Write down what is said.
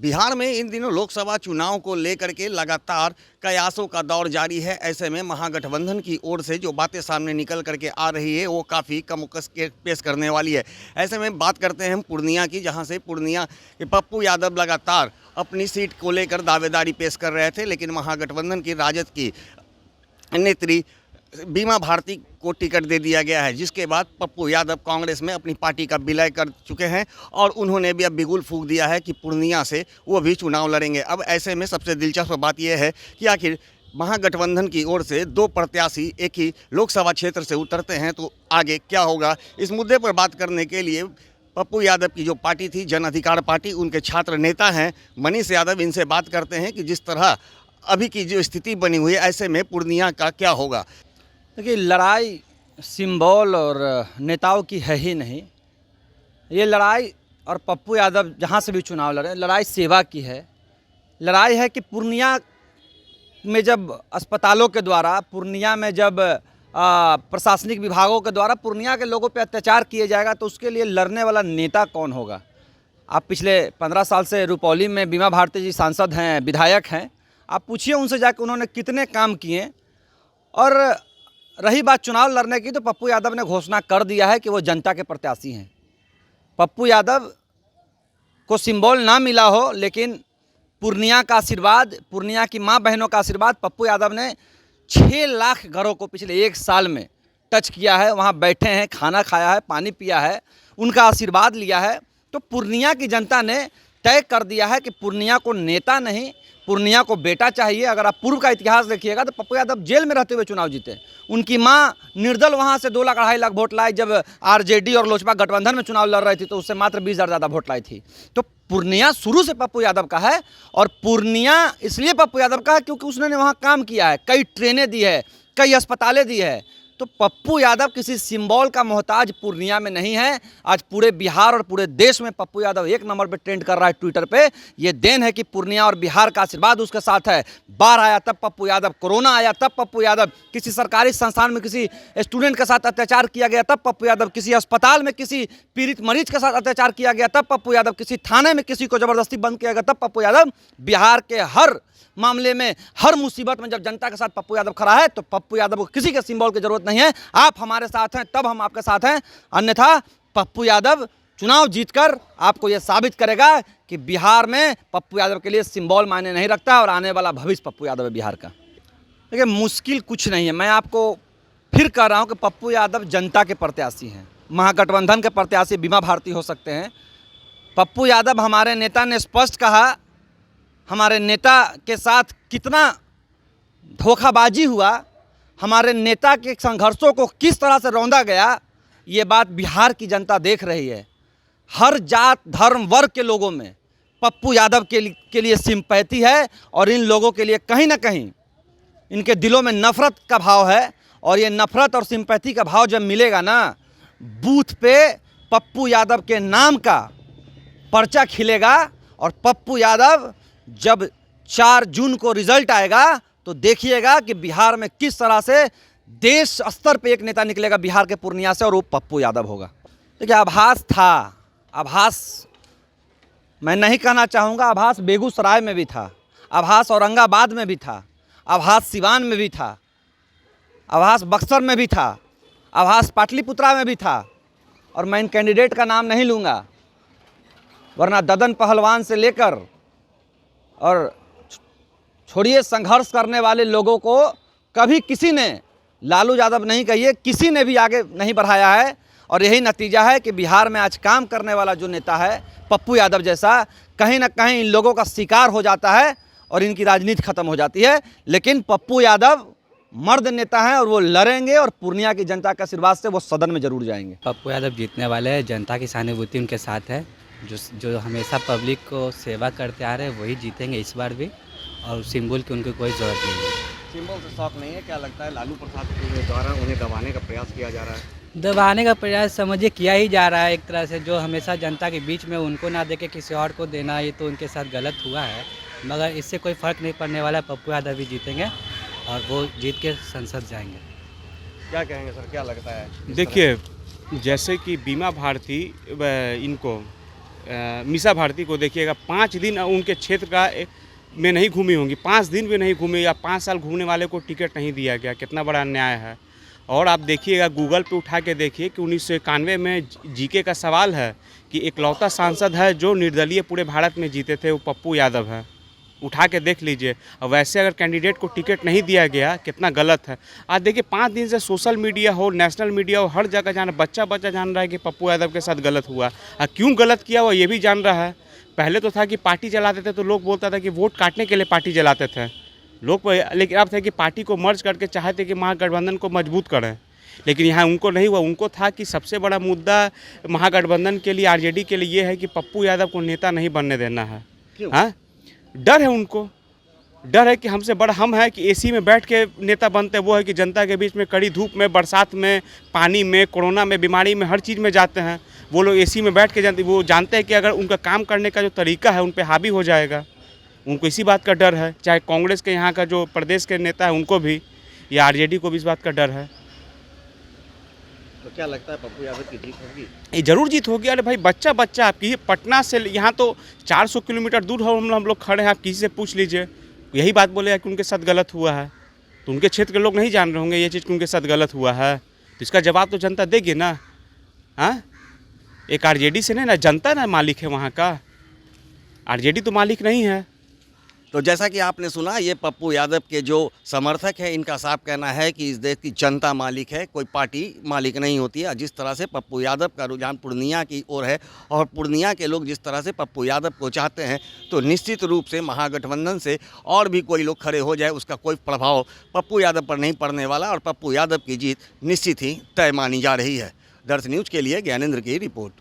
बिहार में इन दिनों लोकसभा चुनाव को लेकर के लगातार कयासों का दौर जारी है। ऐसे में महागठबंधन की ओर से जो बातें सामने निकल करके आ रही है वो काफ़ी कमोकस के पेश करने वाली है। ऐसे में बात करते हैं हम पूर्णिया की, जहां से पूर्णिया के पप्पू यादव लगातार अपनी सीट को लेकर दावेदारी पेश कर रहे थे, लेकिन महागठबंधन की राजद की नेत्री बीमा भारती को टिकट दे दिया गया है, जिसके बाद पप्पू यादव कांग्रेस में अपनी पार्टी का विलय कर चुके हैं और उन्होंने भी अब बिगुल फूंक दिया है कि पूर्णिया से वो भी चुनाव लड़ेंगे। अब ऐसे में सबसे दिलचस्प बात यह है कि आखिर महागठबंधन की ओर से दो प्रत्याशी एक ही लोकसभा क्षेत्र से उतरते हैं तो आगे क्या होगा। इस मुद्दे पर बात करने के लिए पप्पू यादव की जो पार्टी थी जन अधिकार पार्टी, उनके छात्र नेता हैं मनीष यादव, इनसे बात करते हैं कि जिस तरह अभी की जो स्थिति बनी हुई है, ऐसे में पूर्णिया का क्या होगा। देखिए, लड़ाई सिंबल और नेताओं की है ही नहीं। ये लड़ाई, और पप्पू यादव जहाँ से भी चुनाव लड़े, लड़ाई सेवा की है। लड़ाई है कि पूर्णिया में जब अस्पतालों के द्वारा, पूर्णिया में जब प्रशासनिक विभागों के द्वारा पूर्णिया के लोगों पे अत्याचार किए जाएगा तो उसके लिए लड़ने वाला नेता कौन होगा। आप पिछले 15 साल से रुपौली में बीमा भारती जी सांसद हैं, विधायक हैं, आप पूछिए उनसे जाकर उन्होंने कितने काम किए। और रही बात चुनाव लड़ने की, तो पप्पू यादव ने घोषणा कर दिया है कि वो जनता के प्रत्याशी हैं। पप्पू यादव को सिंबल ना मिला हो, लेकिन पूर्णिया का आशीर्वाद, पूर्णिया की माँ बहनों का आशीर्वाद, पप्पू यादव ने 6 लाख घरों को पिछले 1 साल में टच किया है। वहाँ बैठे हैं, खाना खाया है, पानी पिया है, उनका आशीर्वाद लिया है। तो पूर्णिया की जनता ने तय कर दिया है कि पूर्णिया को नेता नहीं, पूर्णिया को बेटा चाहिए। अगर आप पूर्व का इतिहास देखिएगा तो पप्पू यादव जेल में रहते हुए चुनाव जीते। उनकी मां निर्दल वहां से 2 लाख 2.5 लाख वोट लाई। जब आरजेडी और लोजपा गठबंधन में चुनाव लड़ रही थी तो उससे मात्र 20,000 ज़्यादा वोट लाई थी। तो पूर्णिया शुरू से पप्पू यादव का है, और पूर्णिया इसलिए पप्पू यादव का है क्योंकि उसने वहाँ काम किया है, कई ट्रेनें दी है, कई अस्पतालें दी है। तो पप्पू यादव किसी सिंबल का मोहताज पूर्णिया में नहीं है। आज पूरे बिहार और पूरे देश में पप्पू यादव 1 नंबर पे ट्रेंड कर रहा है ट्विटर पे। ये देन है कि पूर्णिया और बिहार का आशीर्वाद उसके साथ है। बाढ़ आया तब पप्पू यादव, कोरोना आया तब पप्पू यादव, किसी सरकारी संस्थान में किसी स्टूडेंट के साथ अत्याचार किया गया तब पप्पू यादव, किसी अस्पताल में किसी पीड़ित मरीज के साथ अत्याचार किया गया तब पप्पू यादव, किसी थाने में किसी को जबरदस्ती बंद किया गया तब पप्पू यादव। बिहार के हर मामले में, हर मुसीबत में जब जनता के साथ पप्पू यादव खड़ा है तो पप्पू यादव को किसी के सिंबल की जरूरत नहीं है। आप हमारे साथ हैं तब हम आपके साथ हैं, अन्यथा पप्पू यादव चुनाव जीतकर आपको यह साबित करेगा कि बिहार में पप्पू यादव के लिए सिंबल मायने नहीं रखता और आने वाला भविष्य पप्पू यादव है बिहार का। देखिए, मुश्किल कुछ नहीं है। मैं आपको फिर कह रहा हूँ कि पप्पू यादव जनता के प्रत्याशी हैं, महागठबंधन के प्रत्याशी बीमा भारती हो सकते हैं। पप्पू यादव, हमारे नेता ने स्पष्ट कहा, हमारे नेता के साथ कितना धोखाबाजी हुआ, हमारे नेता के संघर्षों को किस तरह से रौंदा गया, ये बात बिहार की जनता देख रही है। हर जात, धर्म, वर्ग के लोगों में पप्पू यादव के लिए सिंपैथी है, और इन लोगों के लिए कहीं ना कहीं इनके दिलों में नफ़रत का भाव है। और ये नफ़रत और सिंपैथी का भाव जब मिलेगा ना, बूथ पे पप्पू यादव के नाम का पर्चा खिलेगा। और पप्पू यादव जब 4 जून को रिजल्ट आएगा तो देखिएगा कि बिहार में किस तरह से देश स्तर पे एक नेता निकलेगा बिहार के पूर्णिया से, और वो पप्पू यादव होगा। देखिए, आभास था, आभास मैं नहीं कहना चाहूँगा, आभास बेगूसराय में भी था, आभास औरंगाबाद में भी था, आभास सिवान में भी था, आभास बक्सर में भी था, आभास पाटलिपुत्रा में भी था। और मैं इन कैंडिडेट का नाम नहीं लूँगा, वरना ददन पहलवान से लेकर और छोड़िए संघर्ष करने वाले लोगों को कभी किसी ने, लालू यादव नहीं कहिए, किसी ने भी आगे नहीं बढ़ाया है। और यही नतीजा है कि बिहार में आज काम करने वाला जो नेता है पप्पू यादव जैसा, कहीं ना कहीं इन लोगों का शिकार हो जाता है और इनकी राजनीति खत्म हो जाती है। लेकिन पप्पू यादव मर्द नेता हैं और वो लड़ेंगे, और पूर्णिया की जनता के आशीर्वाद से वो सदन में जरूर जाएंगे। पप्पू यादव जीतने वाले हैं, जनता की सहानुभूति उनके साथ है। जो हमेशा पब्लिक को सेवा करते आ रहे हैं वही जीतेंगे इस बार भी, और सिंबल की उनको कोई ज़रूरत नहीं है। सिंबल से शौक नहीं है, क्या लगता है लालू प्रसाद के द्वारा उन्हें दबाने का प्रयास किया जा रहा है? दबाने का प्रयास समझिए किया ही जा रहा है एक तरह से। जो हमेशा जनता के बीच में उनको ना देके किसी और को देना, ये तो उनके साथ गलत हुआ है। मगर इससे कोई फ़र्क नहीं पड़ने वाला है, पप्पू यादव भी जीतेंगे और वो जीत के संसद जाएंगे। क्या कहेंगे सर, क्या लगता है? देखिए, जैसे कि बीमा भारती इनको मीसा भारती को देखिएगा, 5 दिन उनके क्षेत्र का में नहीं घूमी होंगी, 5 दिन भी नहीं घूमी, या 5 साल घूमने वाले को टिकट नहीं दिया गया। कितना बड़ा अन्याय है। और आप देखिएगा, गूगल पे उठा के देखिए कि 1991 में जीके का सवाल है कि इकलौता सांसद है जो निर्दलीय पूरे भारत में जीते थे, वो पप्पू यादव है। उठा के देख लीजिए। और वैसे अगर कैंडिडेट को टिकट नहीं दिया गया, कितना गलत है। आज देखिए 5 दिन से सोशल मीडिया हो, नेशनल मीडिया हो, हर जगह जान बच्चा जान रहा है कि पप्पू यादव के साथ गलत हुआ। और क्यों गलत किया वो ये भी जान रहा है। पहले तो था कि पार्टी चलाते थे तो लोग बोलता था कि वोट काटने के लिए पार्टी चलाते थे लोग, लेकिन अब थे कि पार्टी को मर्ज करके चाहते कि महागठबंधन को मजबूत करें। लेकिन यहाँ उनको नहीं हुआ। उनको था कि सबसे बड़ा मुद्दा महागठबंधन के लिए, आरजेडी के लिए ये है कि पप्पू यादव को नेता नहीं बनने देना है। हाँ, डर है उनको। डर है कि हमसे बड़ा हम है कि एसी में बैठ के नेता बनते। वो है कि जनता के बीच में कड़ी धूप में, बरसात में, पानी में, कोरोना में, बीमारी में, हर चीज़ में जाते हैं। वो लोग एसी में बैठ के वो जानते हैं कि अगर उनका काम करने का जो तरीका है उन पर हावी हो जाएगा। उनको इसी बात का डर है। चाहे कांग्रेस के यहाँ का जो प्रदेश के नेता है उनको भी, या आरजेडी को भी इस बात का डर है। तो क्या लगता है पप्पू यादव की जीत होगी? ये जरूर जीत होगी। अरे भाई, बच्चा आपकी पटना से यहाँ तो 400 किलोमीटर दूर हम लोग खड़े हैं। आप किसी से पूछ लीजिए, यही बात बोलेगा कि उनके साथ गलत हुआ है। तो उनके क्षेत्र के लोग नहीं जान रहे होंगे ये चीज़ कि उनके साथ गलत हुआ है। तो इसका जवाब तो जनता देगी ना। हाँ, एक आरजेडी से नहीं ना, जनता ना मालिक है वहाँ का, आरजेडी तो मालिक नहीं है। तो जैसा कि आपने सुना, ये पप्पू यादव के जो समर्थक हैं, इनका साफ कहना है कि इस देश की जनता मालिक है, कोई पार्टी मालिक नहीं होती है। जिस तरह से पप्पू यादव का रुझान पूर्णिया की ओर है और पूर्णिया के लोग जिस तरह से पप्पू यादव को चाहते हैं, तो निश्चित रूप से महागठबंधन से और भी कोई लोग खड़े हो जाए, उसका कोई प्रभाव पप्पू यादव पर नहीं पड़ने वाला और पप्पू यादव की जीत निश्चित ही तय मानी जा रही है। दर्श न्यूज़ के लिए ज्ञानेंद्र की रिपोर्ट।